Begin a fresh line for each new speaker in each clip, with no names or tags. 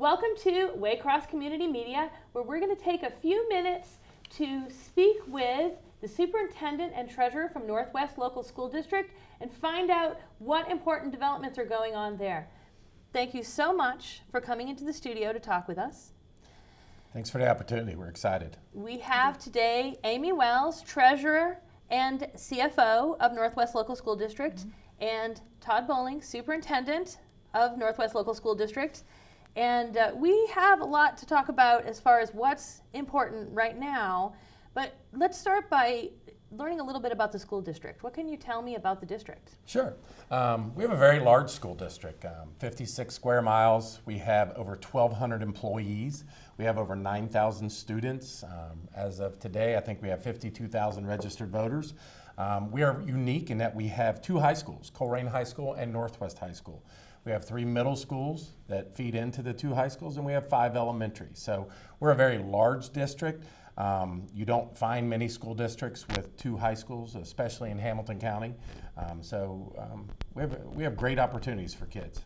Welcome to Waycross Community Media, where we're going to take a few minutes to speak with the superintendent and treasurer from Northwest Local School District and find out what important developments are going on there. Thank you so much for coming into the studio to talk with us.
Thanks for the opportunity. We're excited.
We have today Amy Wells, treasurer and CFO of Northwest Local School District, and Todd Bowling, superintendent of Northwest Local School District. And we have a lot to talk about as far as what's important right now, but let's start by learning a little bit about the school district. What can you tell me about the district?
Sure. We have a very large school district, 56 square miles. We have over 1,200 employees. We have over 9,000 students. As of today, I think we have 52,000 registered voters. We are unique in that we have two high schools, Colerain High School and Northwest High School. We have 3 middle schools that feed into the 2 high schools, and we have 5 elementary. So we're a very large district. You don't find many school districts with 2 high schools, especially in Hamilton County. We have great opportunities for kids.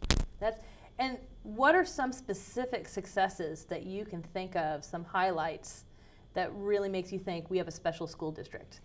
And what are some specific successes that you can think of, some highlights that really makes you think we have a special school district?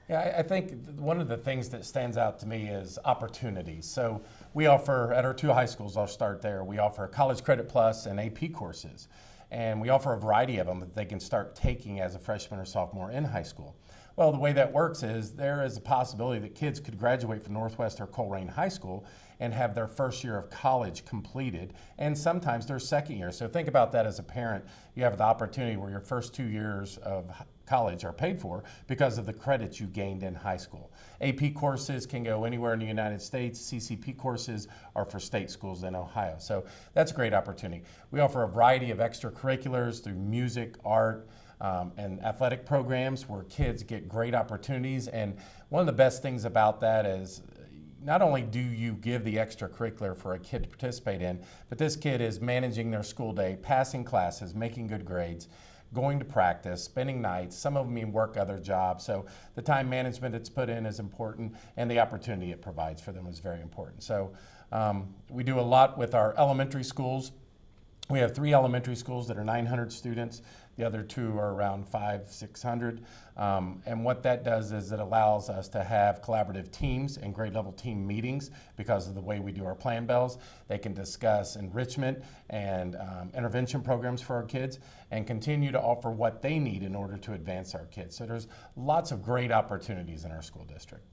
Yeah, I think one of the things that stands out to me is opportunities. So we offer, at our 2 high schools, I'll start there, we offer College Credit Plus and AP courses. And we offer a variety of them that they can start taking as a freshman or sophomore in high school. Well, the way that works is there is a possibility that kids could graduate from Northwest or Colerain High School and have their first year of college completed, and sometimes their second year. So think about that as a parent. You have the opportunity where your first 2 years of college are paid for because of the credits you gained in high school. AP courses can go anywhere in the United States. CCP courses are for state schools in Ohio. So that's a great opportunity. We offer a variety of extracurriculars through music, art, and athletic programs where kids get great opportunities. And one of the best things about that is not only do you give the extracurricular for a kid to participate in, but this kid is managing their school day, passing classes, making good grades, going to practice, spending nights. Some of them even work other jobs. So the time management it's put in is important, and the opportunity it provides for them is very important. So we do a lot with our elementary schools. We have 3 elementary schools that are 900 students. The other 2 are around 500-600. And what that does is it allows us to have collaborative teams and grade level team meetings because of the way we do our plan bells. They can discuss enrichment and intervention programs for our kids and continue to offer what they need in order to advance our kids. So there's lots of great opportunities in our school district.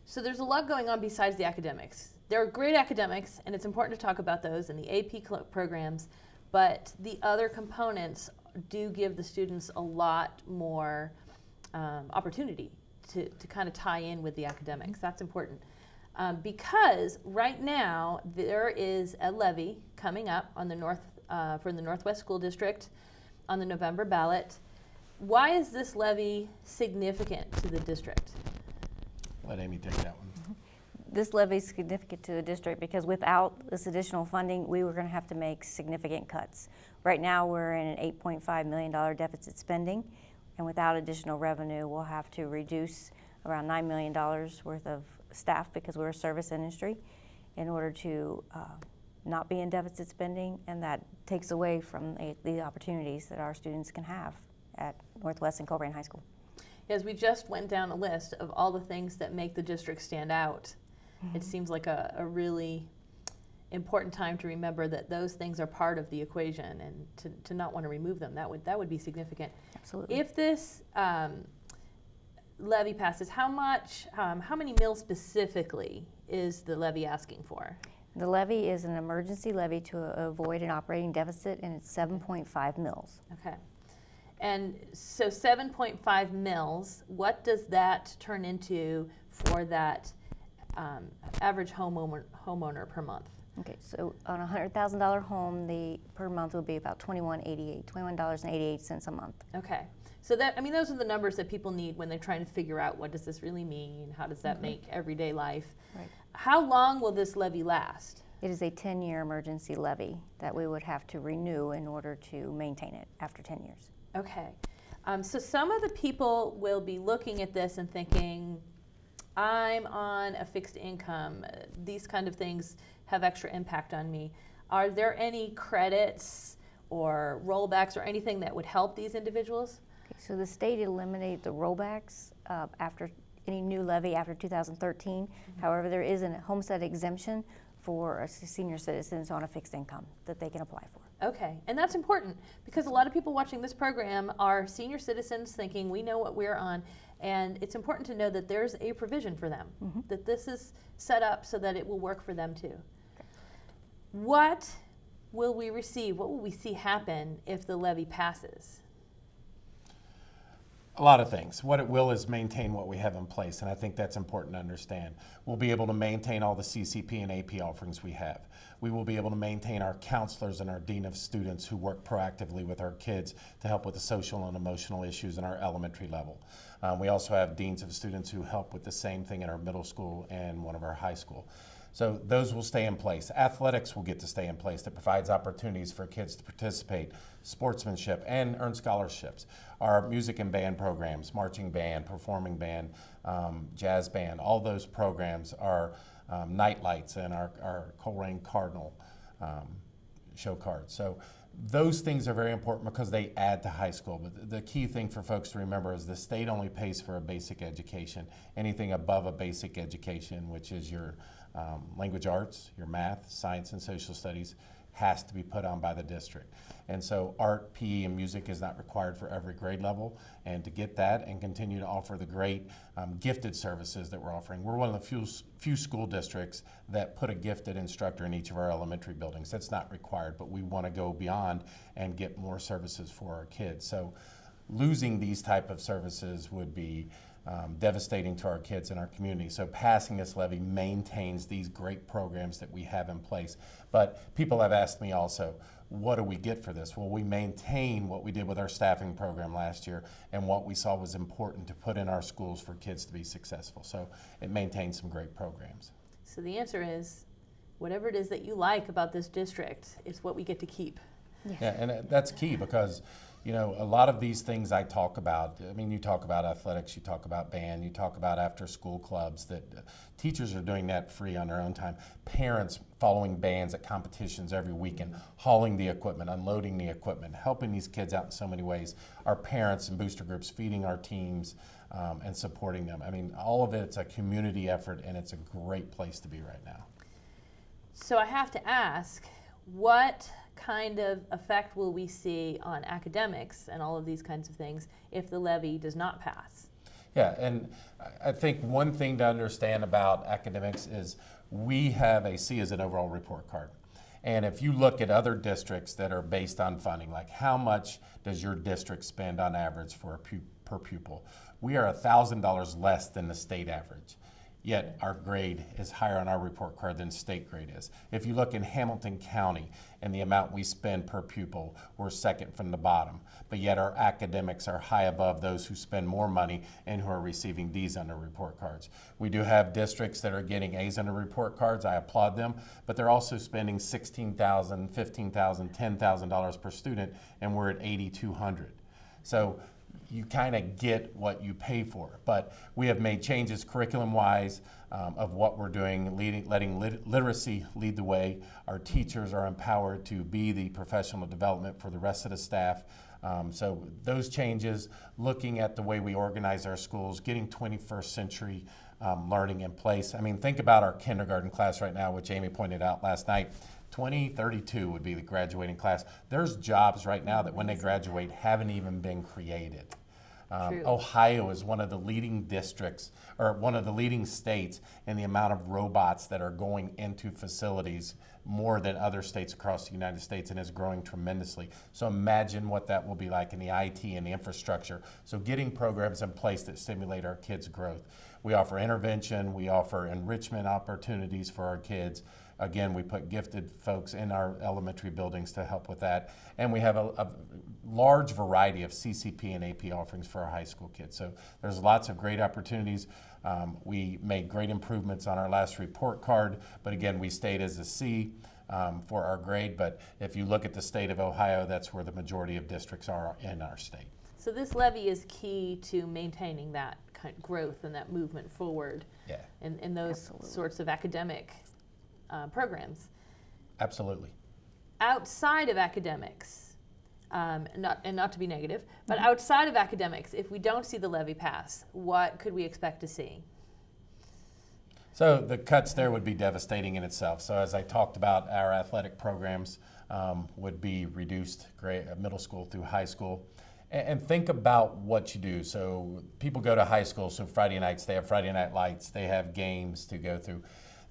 So there's a lot going on besides the academics. There are great academics, and it's important to talk about those in the AP programs, but the other components do give the students a lot more opportunity to kind of tie in with the academics. That's important. Because right now there is a levy coming up on the for the Northwest School District on the November ballot. Why is this levy significant to the district?
Let Amy take that one.
This levy is significant to the district because without this additional funding, we were going to have to make significant cuts. Right now, we're in an $8.5 million deficit spending, and without additional revenue, we'll have to reduce around $9 million worth of staff because we're a service industry in order to not be in deficit spending, and that takes away from the opportunities that our students can have at Northwest and Colerain High School.
As we just went down a list of all the things that make the district stand out, it seems like a really important time to remember that those things are part of the equation, and to not want to remove them, that would be significant.
Absolutely.
If this levy passes, how many mills specifically is the levy asking for?
The levy is an emergency levy to avoid an operating deficit, and it's 7.5 mills.
Okay. And so 7.5 mills, what does that turn into for that average homeowner per month?
Okay, so on a $100,000 home, the per month will be about $21.88 a month.
Okay, so that, I mean, those are the numbers that people need when they're trying to figure out what does this really mean, how does that make everyday life.
Right.
How long will this levy last?
It is a 10-year emergency levy that we would have to renew in order to maintain it after 10 years.
Okay, so some of the people will be looking at this and thinking, I'm on a fixed income, these kind of things have extra impact on me. Are there any credits or rollbacks or anything that would help these individuals?
Okay, so the state eliminated the rollbacks after any new levy after 2013. However, there is a homestead exemption for senior citizens on a fixed income that they can apply for.
Okay, and that's important because a lot of people watching this program are senior citizens thinking we know what we're on, and it's important to know that there's a provision for them, that this is set up so that it will work for them too. Okay. What will we receive? What will we see happen if the levy passes?
A lot of things. What it will is maintain what we have in place, and I think that's important to understand. We'll be able to maintain all the CCP and AP offerings we have. We will be able to maintain our counselors and our dean of students who work proactively with our kids to help with the social and emotional issues in our elementary level. We also have deans of students who help with the same thing in our middle school and one of our high school. So those will stay in place. Athletics will get to stay in place. That provides opportunities for kids to participate, sportsmanship, and earn scholarships. Our music and band programs, marching band, performing band, jazz band, all those programs are night lights and our Coleraine Cardinal show cards. So those things are very important because they add to high school. But the key thing for folks to remember is the state only pays for a basic education. Anything above a basic education, which is your language arts, your math, science, and social studies, has to be put on by the district. And so art, PE, and music is not required for every grade level. And to get that and continue to offer the great gifted services that we're offering, we're one of the few school districts that put a gifted instructor in each of our elementary buildings. That's not required, but we want to go beyond and get more services for our kids. So losing these type of services would be devastating to our kids and our community. So passing this levy maintains these great programs that we have in place. But people have asked me also, what do we get for this? Well, we maintain what we did with our staffing program last year and what we saw was important to put in our schools for kids to be successful. So it maintains some great programs.
So the answer is, whatever it is that you like about this district is what we get to keep.
Yes.
Yeah, and that's key because you know, a lot of these things I talk about, I mean, you talk about athletics, you talk about band, you talk about after school clubs, that teachers are doing that free on their own time. Parents following bands at competitions every weekend, hauling the equipment, unloading the equipment, helping these kids out in so many ways. Our parents and booster groups feeding our teams and supporting them. I mean, all of it's a community effort and it's a great place to be right now.
So I have to ask, what kind of effect will we see on academics and all of these kinds of things if the levy does not pass?
Yeah, and I think one thing to understand about academics is we have a C as an overall report card. And if you look at other districts that are based on funding, like how much does your district spend on average for per pupil? We are $1,000 less than the state average. Yet our grade is higher on our report card than state grade is. If you look in Hamilton County and the amount we spend per pupil, we're second from the bottom. But yet our academics are high above those who spend more money and who are receiving D's on their report cards. We do have districts that are getting A's on their report cards. I applaud them, but they're also spending $16,000, $15,000, $10,000 per student, and we're at $8,200. So you kind of get what you pay for. But we have made changes curriculum-wise of what we're doing, letting literacy lead the way. Our teachers are empowered to be the professional development for the rest of the staff. So those changes, looking at the way we organize our schools, getting 21st century learning in place. I mean, think about our kindergarten class right now, which Amy pointed out last night. 2032 would be the graduating class. There's jobs right now that when they graduate haven't even been created. Ohio is one of the leading districts, or one of the leading states in the amount of robots that are going into facilities, more than other states across the United States, and is growing tremendously. So imagine what that will be like in the IT and the infrastructure. So getting programs in place that stimulate our kids' growth. We offer intervention, we offer enrichment opportunities for our kids. Again, we put gifted folks in our elementary buildings to help with that. And we have a large variety of CCP and AP offerings for our high school kids. So there's lots of great opportunities. We made great improvements on our last report card, but again, we stayed as a C for our grade. But if you look at the state of Ohio, that's where the majority of districts are in our state.
So this levy is key to maintaining that kind of growth and that movement forward in those sorts of academic programs.
Absolutely.
outside of academics, not to be negative, but outside of academics, if we don't see the levy pass, what could we expect to see?
So the cuts there would be devastating in itself. So as I talked about, our athletic programs would be reduced, middle school through high school. And think about what you do. So people go to high school, so Friday nights, they have Friday night lights, they have games to go through.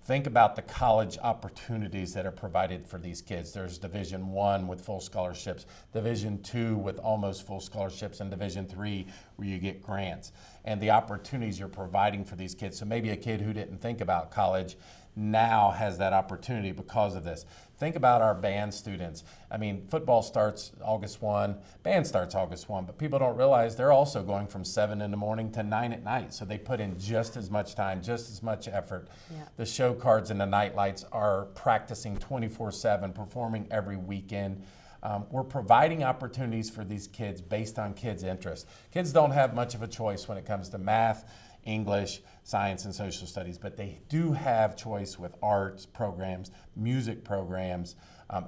Think about the college opportunities that are provided for these kids. There's Division I with full scholarships, Division II with almost full scholarships, and Division III where you get grants. And the opportunities you're providing for these kids. So maybe a kid who didn't think about college now has that opportunity because of this. Think about our band students. I mean, football starts August 1, band starts August 1, but people don't realize they're also going from 7 in the morning to 9 at night. So they put in just as much time, just as much effort. Yeah. The show cards and the night lights are practicing 24/7, performing every weekend. We're providing opportunities for these kids based on kids' interests. Kids don't have much of a choice when it comes to math, English, science, and social studies, but they do have choice with arts programs, music programs,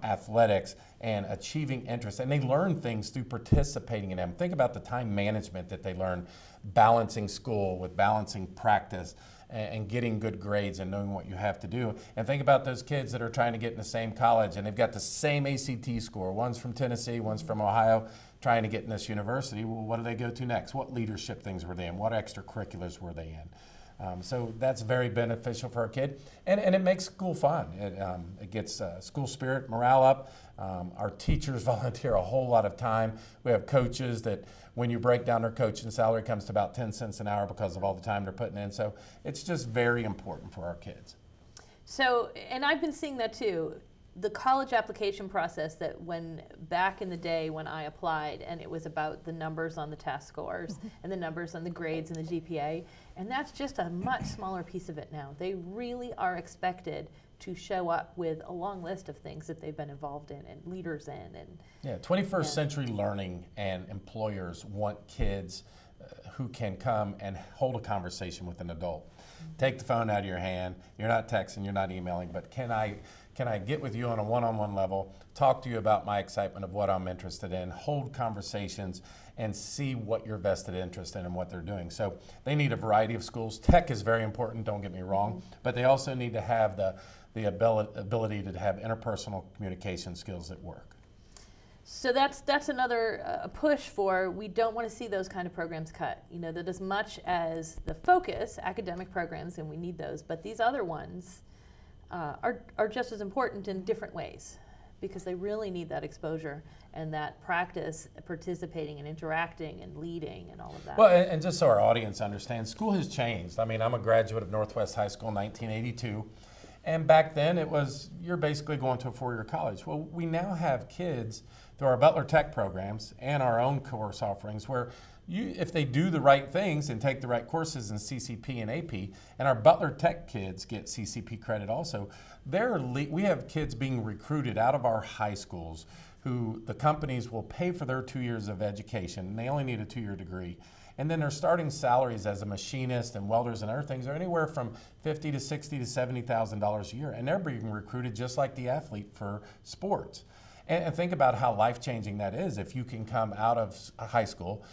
athletics, and achieving interests. And they learn things through participating in them. Think about the time management that they learn, balancing school with balancing practice and getting good grades and knowing what you have to do. And think about those kids that are trying to get in the same college and they've got the same ACT score. One's from Tennessee, one's from Ohio, trying to get in this university. Well, what do they go to next? What leadership things were they in? What extracurriculars were they in? So that's very beneficial for our kid, and it makes school fun. It gets school spirit, morale up. Our teachers volunteer a whole lot of time. We have coaches that when you break down their coaching salary, it comes to about 10 cents an hour because of all the time they're putting in. So it's just very important for our kids.
So, and I've been seeing that too. The college application process, that when back in the day when I applied and it was about the numbers on the test scores and the numbers on the grades and the GPA, and that's just a much smaller piece of it now. They really are expected to show up with a long list of things that they've been involved in and leaders in. And
yeah, 21st century learning and employers want kids who can come and hold a conversation with an adult. Take the phone out of your hand. You're not texting, you're not emailing, but can I get with you on a one-on-one level, talk to you about my excitement of what I'm interested in, hold conversations, and see what your vested interest in and what they're doing. So they need a variety of schools. Tech is very important, don't get me wrong, but they also need to have the ability to have interpersonal communication skills at work.
So that's another push for, we don't want to see those kind of programs cut. You know, that as much as the focus, academic programs, and we need those, but these other ones are just as important in different ways, because they really need that exposure and that practice participating and interacting and leading and all of that.
Well, and just so our audience understands, school has changed. I mean, I'm a graduate of Northwest High School in 1982, and back then it was, you're basically going to a four-year college. Well, we now have kids through our Butler Tech programs and our own course offerings where if they do the right things and take the right courses in CCP and AP, and our Butler Tech kids get CCP credit also, we have kids being recruited out of our high schools who the companies will pay for their 2 years of education, and they only need a 2-year degree. And then their starting salaries as a machinist and welders and other things are anywhere from $50,000 to $60,000 to $70,000 a year, and they're being recruited just like the athlete for sports. And think about how life-changing that is if you can come out of high school,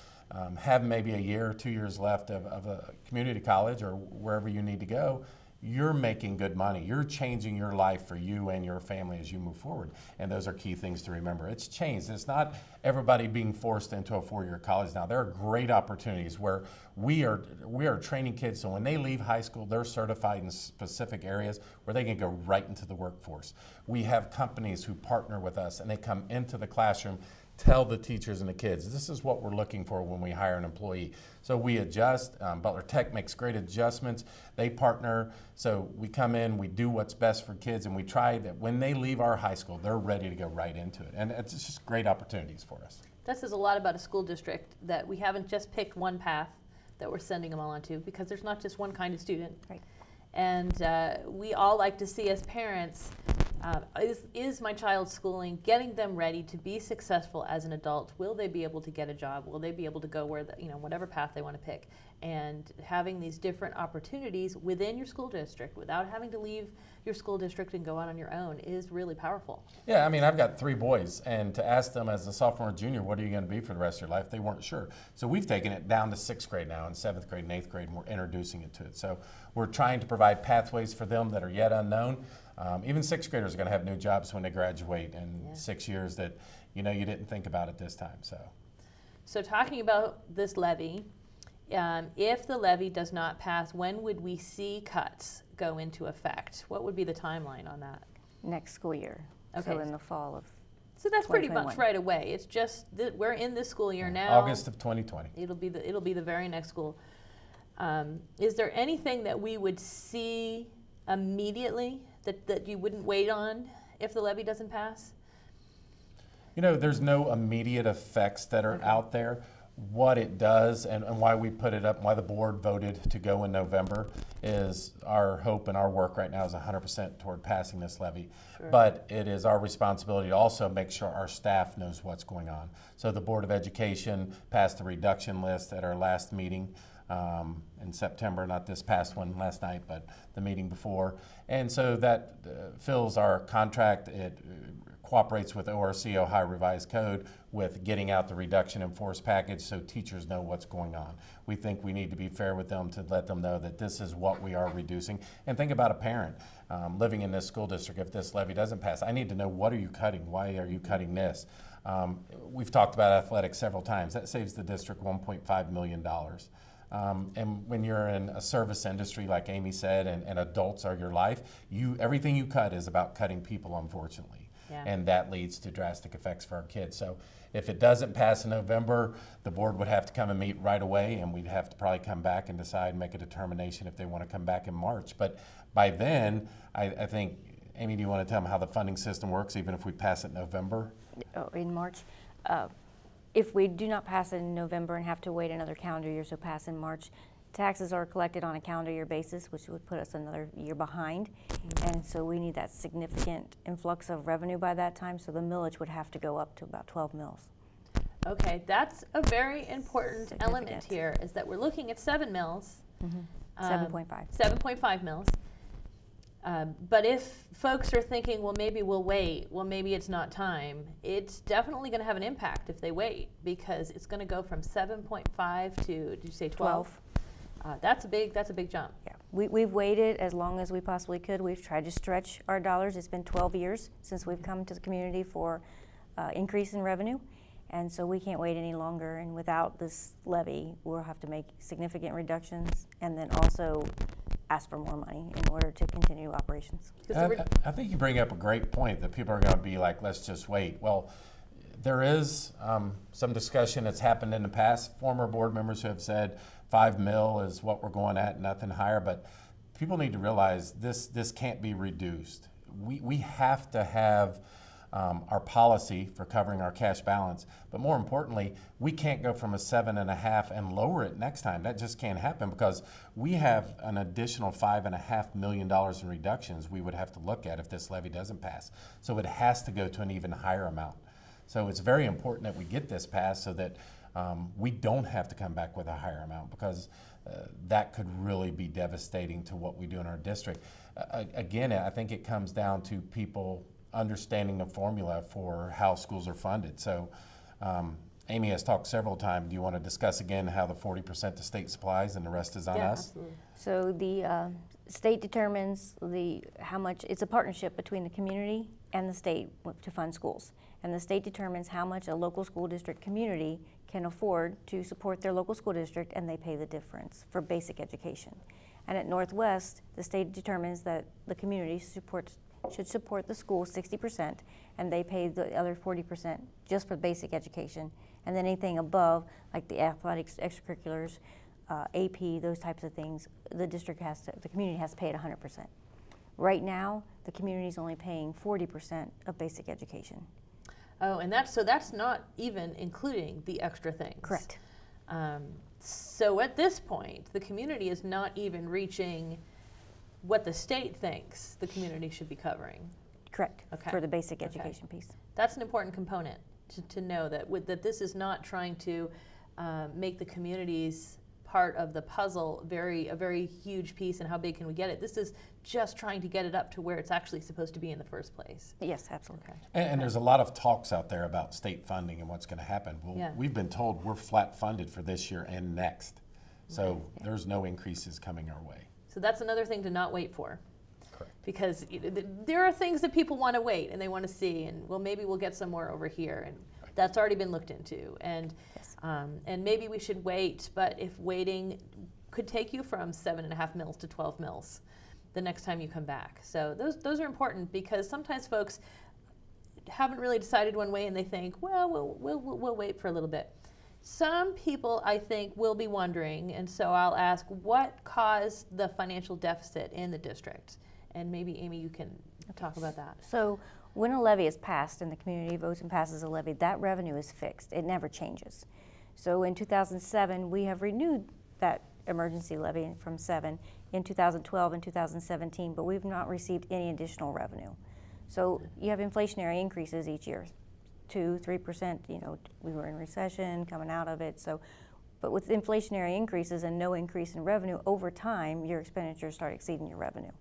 have maybe a year or 2 years left of a community college or wherever you need to go. You're making good money. You're changing your life for you and your family as you move forward. And those are key things to remember. It's changed. It's not everybody being forced into a four-year college now. There are great opportunities where we are training kids so when they leave high school, they're certified in specific areas where they can go right into the workforce. We have companies who partner with us and they come into the classroom, tell the teachers and the kids, this is what we're looking for when we hire an employee. So we adjust. Butler Tech makes great adjustments. They partner. So we come in, we do what's best for kids, and we try that when they leave our high school, they're ready to go right into it. And it's just great opportunities for us.
That says a lot about a school district, that we haven't just picked one path that we're sending them all onto, because there's not just one kind of student.
Right.
And we all like to see, as parents, Is my child's schooling getting them ready to be successful as an adult? Will they be able to get a job? Will they be able to go where whatever path they want to pick? And having these different opportunities within your school district without having to leave your school district and go out on your own is really powerful.
Yeah, I mean, I've got 3 boys, and to ask them as a sophomore or junior, what are you going to be for the rest of your life, they weren't sure. So we've taken it down to 6th grade now, and 7th grade and 8th grade, and we're introducing it to it. So we're trying to provide pathways for them that are yet unknown. Even 6th graders are going to have new jobs when they graduate in 6 years that you didn't think about at this time.
So talking about this levy, if the levy does not pass, when would we see cuts go into effect? What would be the timeline on that?
Next school year.
Okay.
So in the fall of.
So that's pretty much right away. It's just that we're in this school year now.
August of 2020.
It'll be the very next school. Is there anything that we would see immediately that you wouldn't wait on if the levy doesn't pass?
There's no immediate effects that are out there. What it does and why we put it up, why the board voted to go in November, is our hope and our work right now is 100% toward passing this levy. Sure. But it is our responsibility to also make sure our staff knows what's going on. So the Board of Education passed the reduction list at our last meeting in September, not this past one last night, but the meeting before. And so that fills our contract. It cooperates with ORC, Ohio Revised Code, with getting out the reduction in force package so teachers know what's going on. We think we need to be fair with them to let them know that this is what we are reducing. And think about a parent living in this school district. If this levy doesn't pass, I need to know, what are you cutting? Why are you cutting this? We've talked about athletics several times. That saves the district $1.5 million. And when you're in a service industry, like Amy said, and adults are your life, everything you cut is about cutting people, unfortunately. Yeah. And that leads to drastic effects for our kids. So if it doesn't pass in November, the board would have to come and meet right away, and we'd have to probably come back and decide and make a determination if they want to come back in March. But by then, I think, Amy, do you want to tell them how the funding system works, even if we pass it in November?
In March? If we do not pass it in November and have to wait another calendar year, so pass in March, taxes are collected on a calendar year basis, which would put us another year behind. And so we need that significant influx of revenue by that time, so the millage would have to go up to about 12 mills.
Okay, that's a very important element here, is that we're looking at 7 mills.
7.5.
7.5 mills. But if folks are thinking, well, maybe we'll wait, well, maybe it's not time, it's definitely going to have an impact if they wait, because it's going to go from 7.5 to, did you say 12? That's a big jump.
Yeah, we've waited as long as we possibly could. We've tried to stretch our dollars. It's been 12 years since we've come to the community for increase in revenue, and so we can't wait any longer. And without this levy, we'll have to make significant reductions and then also ask for more money in order to continue operations.
I think you bring up a great point that people are going to be like, let's just wait. Well, there is some discussion that's happened in the past. Former board members who have said 5 mil is what we're going at, nothing higher. But people need to realize this can't be reduced. We have to have our policy for covering our cash balance. But more importantly, we can't go from a 7.5 and lower it next time. That just can't happen, because we have an additional $5.5 million in reductions we would have to look at if this levy doesn't pass. So it has to go to an even higher amount. So it's very important that we get this passed so that we don't have to come back with a higher amount, because that could really be devastating to what we do in our district. Again, I think it comes down to people understanding the formula for how schools are funded. So Amy has talked several times. Do you want to discuss again how the 40% to state supplies and the rest is on us?
Absolutely.
So the state determines how much. It's a partnership between the community and the state to fund schools. And the state determines how much a local school district community can afford to support their local school district, and they pay the difference for basic education. And at Northwest, the state determines that the community should support the school 60%, and they pay the other 40% just for basic education. And then anything above, like the athletics, extracurriculars, AP, those types of things, the community has to pay at 100%. Right now, the community is only paying 40% of basic education.
Oh, and that's not even including the extra things.
Correct.
So at this point, the community is not even reaching what the state thinks the community should be covering.
Correct,
Okay.
for the basic
Okay.
education piece.
That's an important component to know that that this is not trying to make the communities part of the puzzle a very huge piece, and how big can we get it. This is just trying to get it up to where it's actually supposed to be in the first place.
Yes, absolutely.
Okay.
And there's a lot of talks out there about state funding and what's going to happen. Well,
Yeah.
we've been told we're flat funded for this year and next. So there's no increases coming our way.
So that's another thing to not wait for.
Correct.
Because there are things that people want to wait and they want to see, and well, maybe we'll get some more over here, and that's already been looked into, and
Yes.
and maybe we should wait. But if waiting could take you from 7.5 mils to 12 mils the next time you come back, so those are important, because sometimes folks haven't really decided one way and they think, well, we'll wait for a little bit. Some people, I think, will be wondering, and so I'll ask, what caused the financial deficit in the district? And maybe, Amy, you can talk about that.
So when a levy is passed and the community votes and passes a levy, that revenue is fixed. It never changes. So in 2007, we have renewed that emergency levy from 7 in 2012 and 2017, but we've not received any additional revenue. So you have inflationary increases each year, 2-3%. You know, we were in recession, coming out of it. So, but with inflationary increases and no increase in revenue, over time, your expenditures start exceeding your revenue.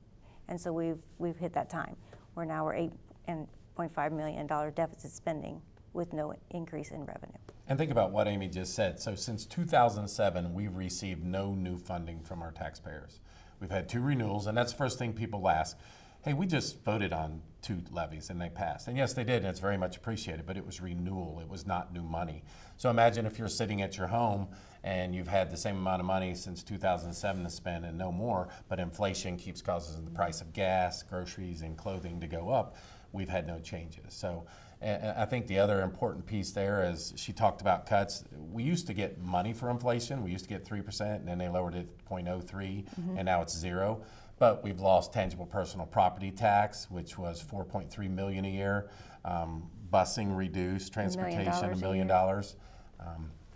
And so we've hit that time where now we're $8.5 million deficit spending with no increase in revenue.
And think about what Amy just said. So since 2007, we've received no new funding from our taxpayers. We've had 2 renewals, and that's the first thing people ask. Hey, we just voted on 2 levies and they passed. And yes, they did, and it's very much appreciated, but it was renewal. It was not new money. So imagine if you're sitting at your home and you've had the same amount of money since 2007 to spend and no more, but inflation keeps causing the price of gas, groceries, and clothing to go up. We've had no changes. So and I think the other important piece there is she talked about cuts. We used to get money for inflation. We used to get 3%, and then they lowered it to 0.03, and now it's 0. But we've lost tangible personal property tax, which was $4.3 million a year. Busing reduced, transportation $1 million.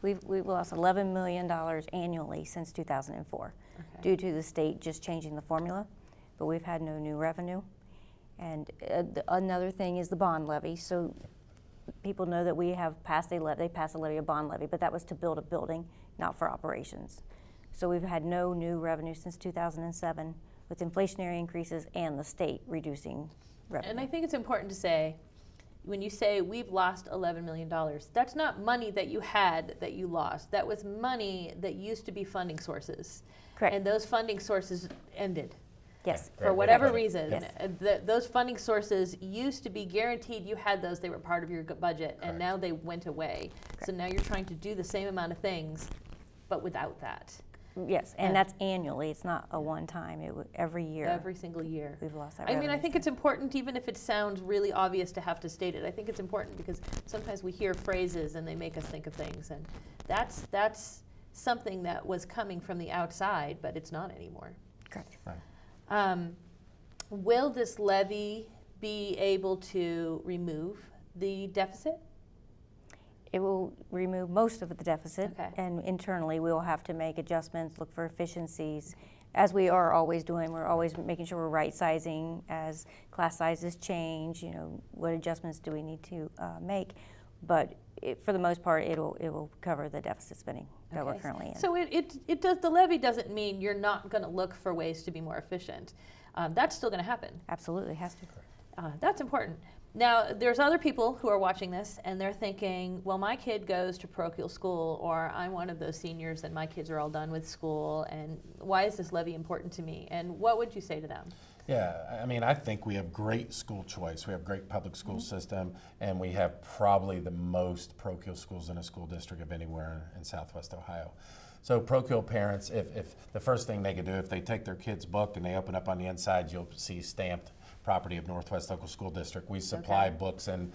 We've lost $11 million annually since 2004 due to the state just changing the formula, but we've had no new revenue. And another thing is the bond levy. So people know that we have passed a levy, they passed a levy, a bond levy, but that was to build a building, not for operations. So we've had no new revenue since 2007 with inflationary increases and the state reducing revenue.
And I think it's important to say, when you say we've lost $11 million, that's not money that you had that you lost. That was money that used to be funding sources.
Correct.
And those funding sources ended.
Yes.
For whatever reason.
Yes.
Those funding sources used to be guaranteed you had those, they were part of your budget, and now they went away. So now you're trying to do the same amount of things, but without that.
Yes, and that's annually. It's not a one-time. Every year.
Every single year.
We've lost that
I mean,
revenue.
I think it's important, even if it sounds really obvious to have to state it. I think it's important because sometimes we hear phrases and they make us think of things, and that's something that was coming from the outside, but it's not anymore.
Correct.
Right.
Will this levy be able to remove the deficit?
It will remove most of the deficit,
Okay.
and internally we will have to make adjustments, look for efficiencies, as we are always doing. We're always making sure we're right-sizing as class sizes change. You know, what adjustments do we need to make? But for the most part, it will cover the deficit spending that we're currently in.
So it does. The levy doesn't mean you're not going to look for ways to be more efficient. That's still going to happen.
Absolutely, has to.
That's important. Now, there's other people who are watching this, and they're thinking, well, my kid goes to parochial school, or I'm one of those seniors and my kids are all done with school, and why is this levy important to me? And what would you say to them?
Yeah, I mean, I think we have great school choice. We have great public school system, and we have probably the most parochial schools in a school district of anywhere in Southwest Ohio. So parochial parents, if the first thing they could do, if they take their kid's book and they open up on the inside, you'll see stamped property of Northwest Local School District. We supply books and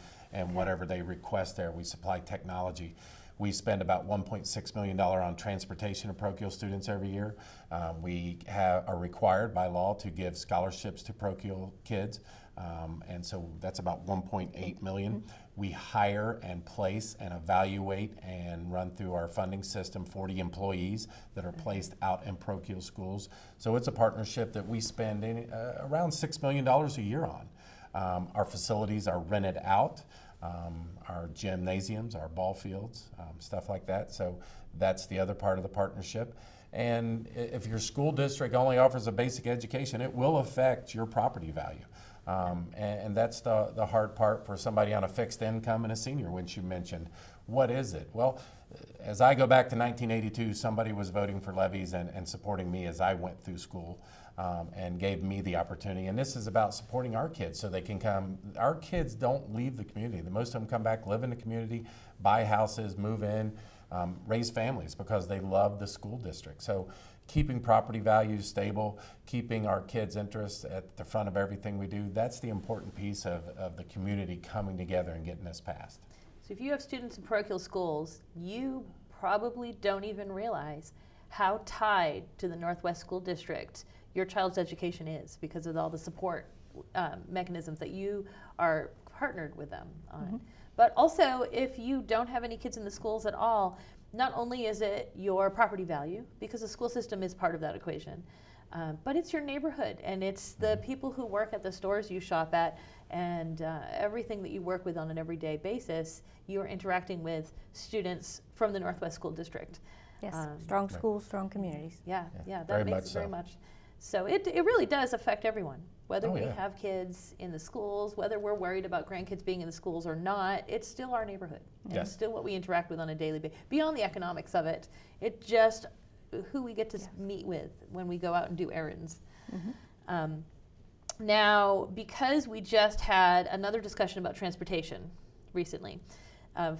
whatever they request there. We supply technology. We spend about $1.6 million on transportation of parochial students every year. We are required by law to give scholarships to parochial kids, and so that's about $1.8 million. We hire and place and evaluate and run through our funding system 40 employees that are placed out in parochial schools. So it's a partnership that we spend around $6 million a year on. Our facilities are rented out, our gymnasiums, our ball fields, stuff like that. So that's the other part of the partnership. And if your school district only offers a basic education, it will affect your property value. And that's the hard part for somebody on a fixed income and a senior, which you mentioned. What is it? Well, as I go back to 1982, somebody was voting for levies and supporting me as I went through school, and gave me the opportunity. And this is about supporting our kids so they can come. Our kids don't leave the community. The most of them come back, live in the community, buy houses, move in, raise families because they love the school district. So keeping property values stable, keeping our kids' interests at the front of everything we do, that's the important piece of the community coming together and getting this passed.
So if you have students in parochial schools, you probably don't even realize how tied to the Northwest School District your child's education is because of all the support mechanisms that you are partnered with them on. Mm-hmm. But also, if you don't have any kids in the schools at all, not only is it your property value, because the school system is part of that equation, but it's your neighborhood, and it's the people who work at the stores you shop at, and everything that you work with on an everyday basis, you are interacting with students from the Northwest School District.
Yes, strong schools, strong communities.
Yeah, that
very
makes
much
it very
so.
much. So it really does affect everyone, whether we
yeah.
have kids in the schools, whether we're worried about grandkids being in the schools or not, it's still our neighborhood.
Yes.
It's still what we interact with on a daily basis. Beyond the economics of it, it's just who we get to meet with when we go out and do errands. Mm-hmm. Now, because we just had another discussion about transportation recently,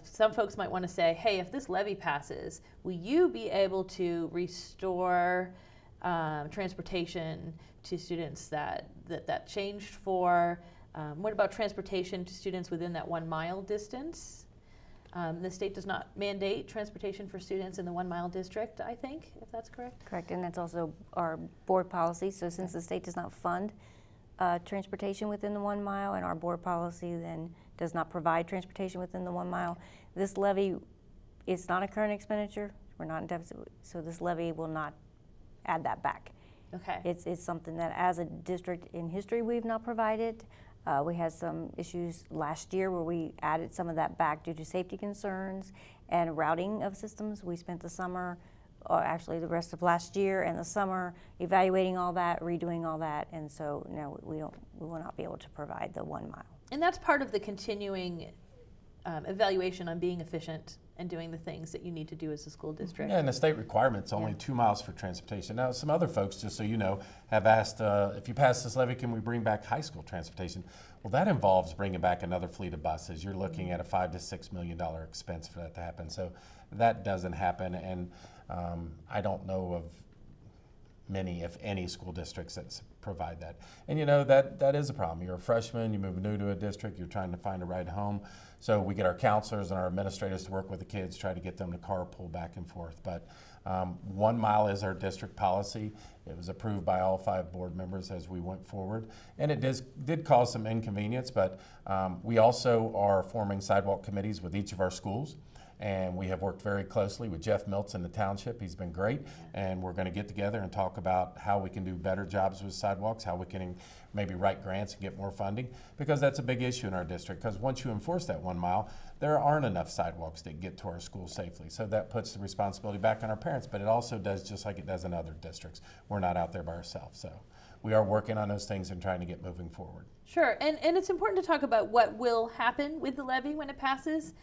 some folks might want to say, hey, if this levy passes, will you be able to restore transportation to students that changed for? What about transportation to students within that 1 mile distance? The state does not mandate transportation for students in the 1 mile district, I think, if that's correct.
Correct, and that's also our board policy. So since the state does not fund transportation within the 1 mile, and our board policy then does not provide transportation within the 1 mile, this levy is not a current expenditure. We're not in deficit, so this levy will not add that back.
Okay.
It's something that as a district in history we've not provided. We had some issues last year where we added some of that back due to safety concerns and routing of systems. We spent the summer, or actually the rest of last year and the summer, evaluating all that, redoing all that, and so no, we will not be able to provide the 1 mile.
And that's part of the continuing evaluation on being efficient and doing the things that you need to do as a school district.
Yeah, and the state requirement's only 2 miles for transportation. Now, some other folks, just so you know, have asked, if you pass this levy, can we bring back high school transportation? Well, that involves bringing back another fleet of buses. You're looking at a $5 to $6 million expense for that to happen. So that doesn't happen, and I don't know of many, if any, school districts that provide that. And you know, that is a problem. You're a freshman, you move new to a district, you're trying to find a ride home. So we get our counselors and our administrators to work with the kids, try to get them to carpool back and forth. But 1 mile is our district policy. It was approved by all 5 board members as we went forward. And it did cause some inconvenience, but we also are forming sidewalk committees with each of our schools. And we have worked very closely with Jeff Miltz in the township. He's been great. And we're going to get together and talk about how we can do better jobs with sidewalks, how we can maybe write grants and get more funding, because that's a big issue in our district. Because once you enforce that 1 mile, there aren't enough sidewalks that get to our schools safely. So that puts the responsibility back on our parents, but it also does just like it does in other districts. We're not out there by ourselves. So we are working on those things and trying to get moving forward.
Sure, and it's important to talk about what will happen with the levy when it passes.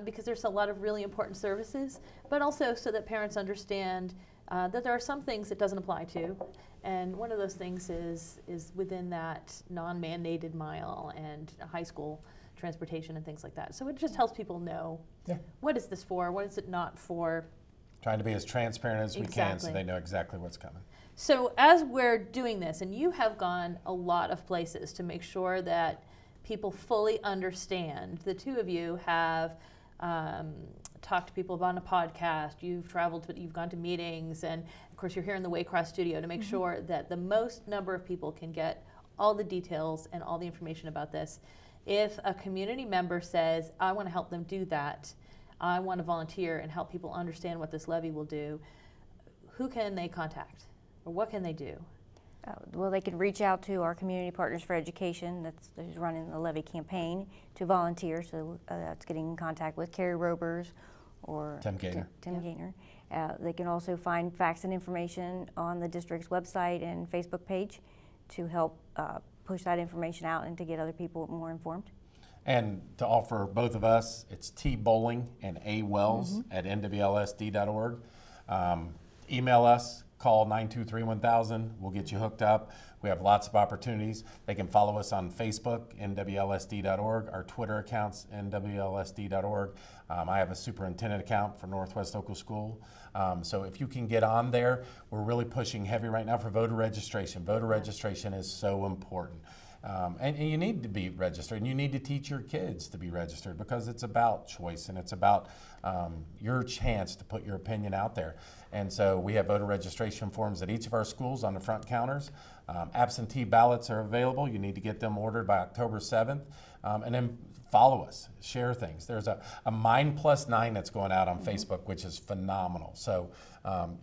Because there's a lot of really important services, but also so that parents understand that there are some things it doesn't apply to, and one of those things is within that non-mandated mile and high school transportation and things like that. So it just helps people know, what is this for, what is it not for.
Trying to be as transparent as we can so they know exactly what's coming.
So as we're doing this, and you have gone a lot of places to make sure that people fully understand. The two of you have talked to people about a podcast, you've traveled, you've gone to meetings, and of course you're here in the Waycross studio to make sure that the most number of people can get all the details and all the information about this. If a community member says, I want to help them do that, I want to volunteer and help people understand what this levy will do, who can they contact? Or what can they do?
Well, they can reach out to our Community Partners for Education that's running the Levy campaign to volunteer. So that's getting in contact with Carrie Robers or
Tim Gaynor.
Tim Gaynor. They can also find facts and information on the district's website and Facebook page to help push that information out and to get other people more informed.
And to offer both of us, it's T Bowling and A Wells at NWLSD.org. Email us, call 923-1000. We'll get you hooked up. We have lots of opportunities. They can follow us on Facebook, NWLSD.org. Our Twitter account's NWLSD.org. I have a superintendent account for Northwest Local School. So if you can get on there, we're really pushing heavy right now for voter registration. Voter registration is so important. And you need to be registered, and you need to teach your kids to be registered because it's about choice and it's about your chance to put your opinion out there. And so we have voter registration forms at each of our schools on the front counters. Absentee ballots are available. You need to get them ordered by October 7th. And then follow us, share things. There's a Mine Plus 9 that's going out on Facebook, which is phenomenal. So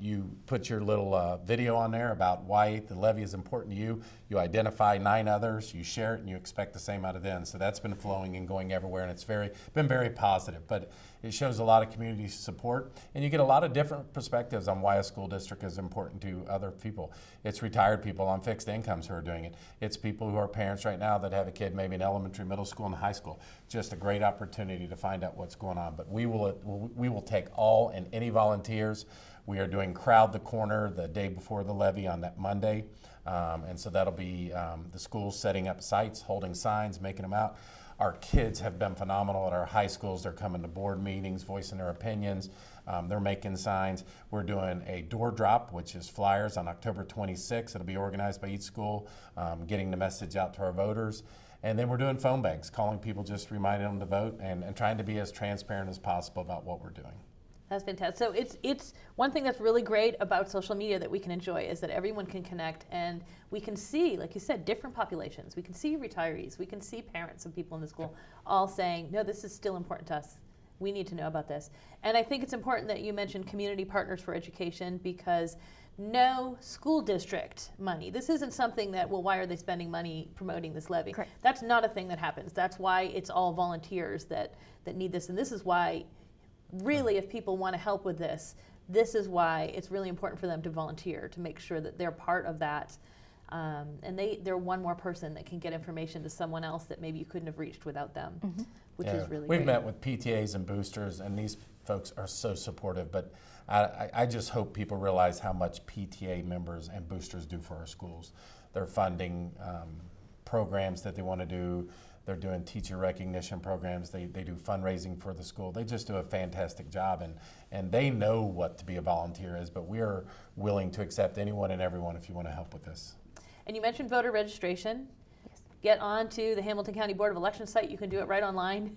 you put your little video on there about why the levy is important to you. You identify 9 others, you share it, and you expect the same out of them. So that's been flowing and going everywhere, and it's been very positive. But it shows a lot of community support, and you get a lot of different perspectives on why a school district is important to other people. It's retired people on fixed incomes who are doing it. It's people who are parents right now that have a kid maybe in elementary, middle school, and high school. Just a great opportunity to find out what's going on. But we will take all and any volunteers. We are doing Crowd the Corner the day before the levy on that Monday. And so that'll be the schools setting up sites, holding signs, making them out. Our kids have been phenomenal at our high schools. They're coming to board meetings, voicing their opinions. They're making signs. We're doing a door drop, which is flyers, on October 26th. It'll be organized by each school, getting the message out to our voters. And then we're doing phone banks, calling people, just reminding them to vote, and trying to be as transparent as possible about what we're doing.
That's fantastic. So it's one thing that's really great about social media that we can enjoy is that everyone can connect, and we can see, like you said, different populations. We can see retirees. We can see parents of people in the school all saying, no, this is still important to us. We need to know about this. And I think it's important that you mentioned Community Partners for Education, because no school district money. This isn't something that, well, why are they spending money promoting this levy?
Correct.
That's not a thing that happens. That's why it's all volunteers that need this. And this is why, really, if people want to help with this, this is why it's really important for them to volunteer, to make sure that they're part of that. And they're one more person that can get information to someone else that maybe you couldn't have reached without them, which is really
We've
great.
met with PTAs and boosters, and these folks are so supportive, but I just hope people realize how much PTA members and boosters do for our schools. They're funding programs that they want to do. They're doing teacher recognition programs. They do fundraising for the school. They just do a fantastic job, and they know what to be a volunteer is, but we are willing to accept anyone and everyone if you want to help with this.
And you mentioned voter registration. Yes. Get on to the Hamilton County Board of Elections site. You can do it right online.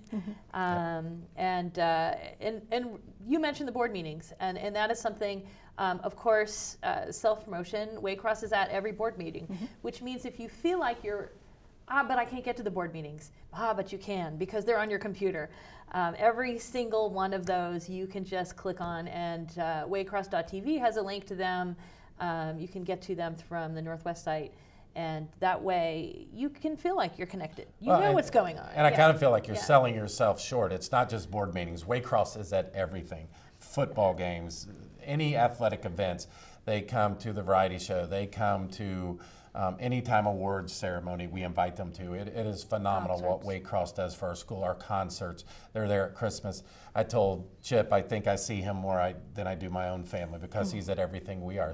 And you mentioned the board meetings, and that is something, of course, self-promotion. Waycross is at every board meeting, which means if you feel like you're, but I can't get to the board meetings. But you can, because they're on your computer. Every single one of those you can just click on, and waycross.tv has a link to them. You can get to them from the Northwest site, and that way you can feel like you're connected. You know what's going on.
And I kind of feel like you're selling yourself short. It's not just board meetings. Waycross is at everything. Football games, any athletic events. They come to the variety show. They come to anytime awards ceremony, we invite them to. It is phenomenal what Waycross does for our school, our concerts. They're there at Christmas. I told Chip I think I see him more than I do my own family, because he's at everything we are.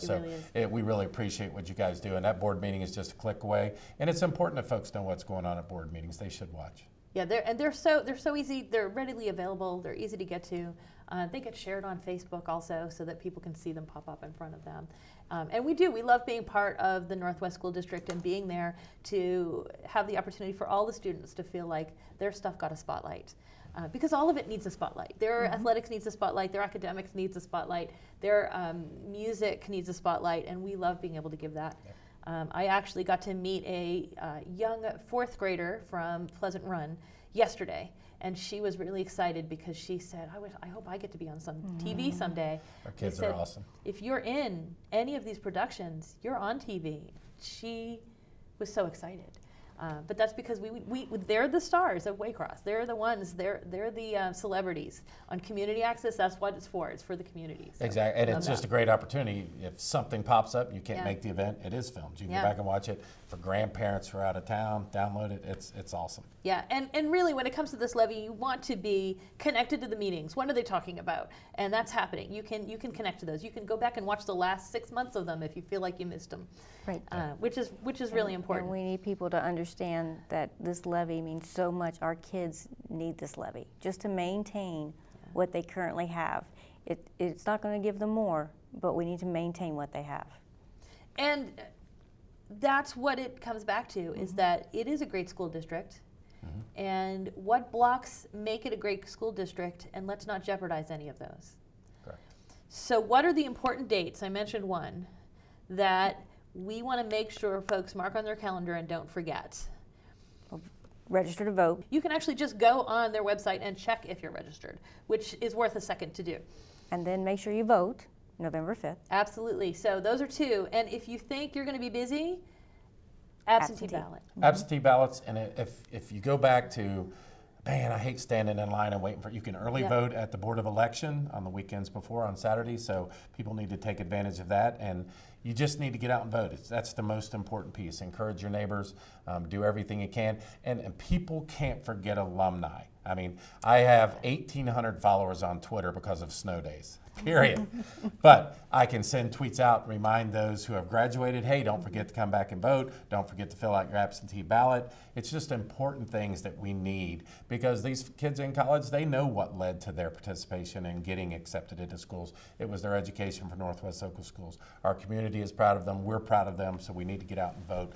We really appreciate what you guys do. And that board meeting is just a click away. And it's important that folks know what's going on at board meetings. They should watch. Yeah,
they're so easy. They're readily available. They're easy to get to. They get shared on Facebook also, so that people can see them pop up in front of them. And we love being part of the Northwest School District and being there to have the opportunity for all the students to feel like their stuff got a spotlight. Because all of it needs a spotlight. Their athletics needs a spotlight, their academics needs a spotlight, their music needs a spotlight, and we love being able to give that. I actually got to meet a young 4th grader from Pleasant Run yesterday, and she was really excited because she said, I hope I get to be on some TV someday.
Our kids are awesome.
If you're in any of these productions, you're on TV. She was so excited. But that's because they're the stars of Waycross. They're the ones, they're the celebrities. On community access, that's what it's for. It's for the community. So
exactly, and it's just a great opportunity. If something pops up, you can't make the event, it is filmed. You can go back and watch it. For grandparents who are out of town, download it. It's awesome.
Yeah, and really when it comes to this levy, you want to be connected to the meetings. What are they talking about? And that's happening. You can connect to those. You can go back and watch the last 6 months of them if you feel like you missed them.
Right.
Which is really important.
And we need people to understand that this levy means so much. Our kids need this levy just to maintain what they currently have. It's not going to give them more, but we need to maintain what they have.
And that's what it comes back to, is that it is a great school district. And what blocks make it a great school district, and let's not jeopardize any of those.
Correct.
So what are the important dates? I mentioned one that we want to make sure folks mark on their calendar and don't forget.
Register to vote.
You can actually just go on their website and check if you're registered, which is worth a second to do.
And then make sure you vote November 5th.
Absolutely. So those are two. And if you think you're going to be busy, absentee ballot.
Absentee ballots, and if you go back to, man, I hate standing in line and waiting for, you can early vote at the Board of Election on the weekends before, on Saturday, so people need to take advantage of that, and you just need to get out and vote. That's the most important piece. Encourage your neighbors, do everything you can, and people can't forget alumni. I mean, I have 1,800 followers on Twitter because of snow days, period. But I can send tweets out, remind those who have graduated, hey, don't forget to come back and vote. Don't forget to fill out your absentee ballot. It's just important things that we need, because these kids in college, they know what led to their participation in getting accepted into schools. It was their education for Northwest Local Schools. Our community is proud of them. We're proud of them, so we need to get out and vote.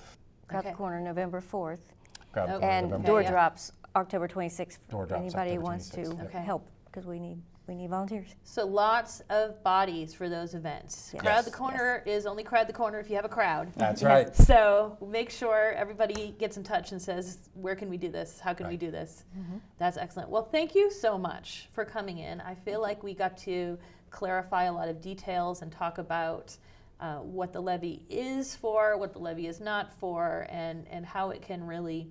Crowd the corner November 4th.
Crowd the corner
And
November
door
4th.
drops October 26th.
Door drops
Anybody
October
wants
26th.
to help, because we need volunteers.
So lots of bodies for those events.
Yes.
Crowd the Corner is only Crowd the Corner if you have a crowd.
That's right.
So make sure everybody gets in touch and says, where can we do this? How can we do this? That's excellent. Well, thank you so much for coming in. I feel like we got to clarify a lot of details and talk about what the levy is for, what the levy is not for, and how it can really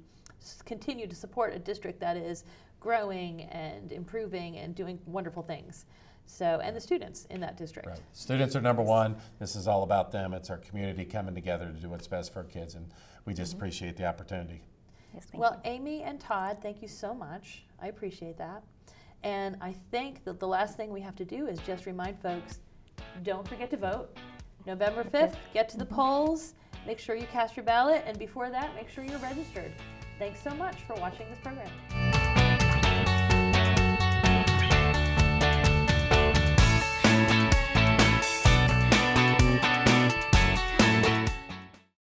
continue to support a district that is growing and improving and doing wonderful things. So, and the students in that district.
Right. Students are number one. This is all about them. It's our community coming together to do what's best for our kids, and we just appreciate the opportunity.
Yes, thank
Well,
you.
Amy and Todd, thank you so much. I appreciate that. And I think that the last thing we have to do is just remind folks, don't forget to vote. November 5th, get to the polls, make sure you cast your ballot, and before that, make sure you're registered. Thanks so much for watching this program.